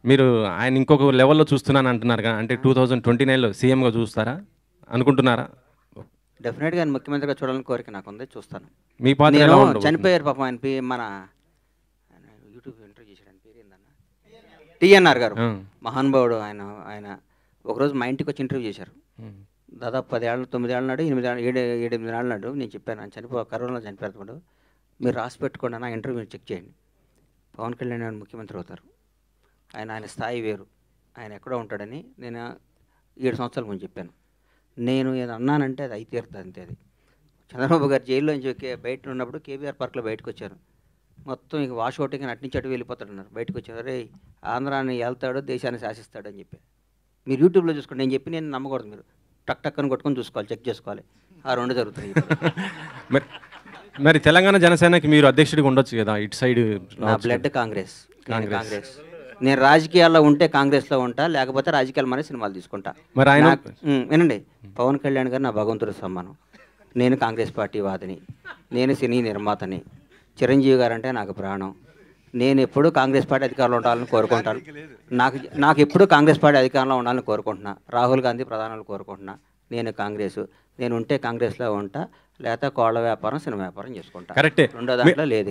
మీరు ఆయన ఇంకొక లెవెల్‌లో చూస్తున్నాను అంటున్నారుగా. అంటే 2029లో సీఎంగా చూస్తారా? అనుకుంటున్నారా? డెఫినెట్‌గా ఆయన ముఖ్యమంత్రిగా చూడాలని కోరిక నాకుంది. చూస్తాను. మీ పాత్ర నేను ఎలా ఉండబోతుంది? చనిపోయారు పాపం ఆయన మన ఆయన యూట్యూబ్ ఇంటర్వ్యూ చేశాడు. ఆయన పేరేందన్న? టీఎన్ఆర్ గారు. ఆ! మహానుభావుడు ఆయన. ఆయన ఒకరోజు మా ఇంటికి వచ్చి ఇంటర్వ్యూ చేశారు. హ్మ్. దాదాపు 10 ఏళ్ళు, 9 ఏళ్ళ నాడు, 8 ఏళ్ళు, 7, 8 ఏళ్ళ నాడు నేను చెప్పాను. ఆయన కరోనాలో చనిపోయారు. మీరు రాసి పెట్టుకోండి అన్న, ఇంటర్వ్యూ మీరు చెక్ చేయండి. పవన్ కళ్యాణ్ గారు ముఖ్యమంత్రి అవుతారు. ఆయన స్థాయి వేరు. ఆయన ఎక్కడో ఉంటాడని నేను 7 సంవత్సరాల ముందు చెప్పాను. నేను ఏదో అన్నానంటే అది అయి తీరుతుంది అంతే. అది చంద్రబాబు గారు జైల్లోంచి బయట ఉన్నప్పుడు కేబీఆర్ పార్క్లో బయటకు వచ్చారు. మొత్తం ఇక వాష్ అవుటింగ్ అట్నుంచి అటు వెళ్ళిపోతాడన్నారు. బయటకు వచ్చారు. అరే ఆంధ్రాని వెళ్తాడు, దేశాన్ని శాసిస్తాడు అని చెప్పి. మీరు యూట్యూబ్లో చూసుకోండి. నేను చెప్పి నేను నమ్మకూడదు. మీరు టక్ టక్ అని కొట్టుకొని చూసుకోవాలి, చెక్ చేసుకోవాలి. ఆ 2 జరుగుతాయి. మరి మరి తెలంగాణ జనసేనకి మీరు అధ్యక్షుడిగా ఉండొచ్చు కదా, ఇటు సైడ్. నా బ్లడ్ కాంగ్రెస్. కాంగ్రెస్. నేను రాజకీయాల్లో ఉంటే కాంగ్రెస్లో ఉంటా, లేకపోతే రాజకీయాలు మానే సినిమాలు తీసుకుంటా. మరి ఆయన వినండి, పవన్ కళ్యాణ్ గారు నా భగవంతుడి సమ్మానం. నేను కాంగ్రెస్ పార్టీ వాదిని, నేను సినీ నిర్మాతని. చిరంజీవి గారు అంటే నాకు ప్రాణం. నేను ఎప్పుడూ కాంగ్రెస్ పార్టీ అధికారంలో ఉండాలని కోరుకుంటాను. నాకు ఎప్పుడూ కాంగ్రెస్ పార్టీ అధికారంలో ఉండాలని కోరుకుంటున్నా. రాహుల్ గాంధీ ప్రధానులు కోరుకుంటున్నా. నేను కాంగ్రెస్. నేను ఉంటే కాంగ్రెస్లో ఉంటా, లేకపోతే కోళ్ళ వ్యాపారం, సినిమా వ్యాపారం చేసుకుంటా. కరెక్టే. రెండో దాంట్లో లేదు.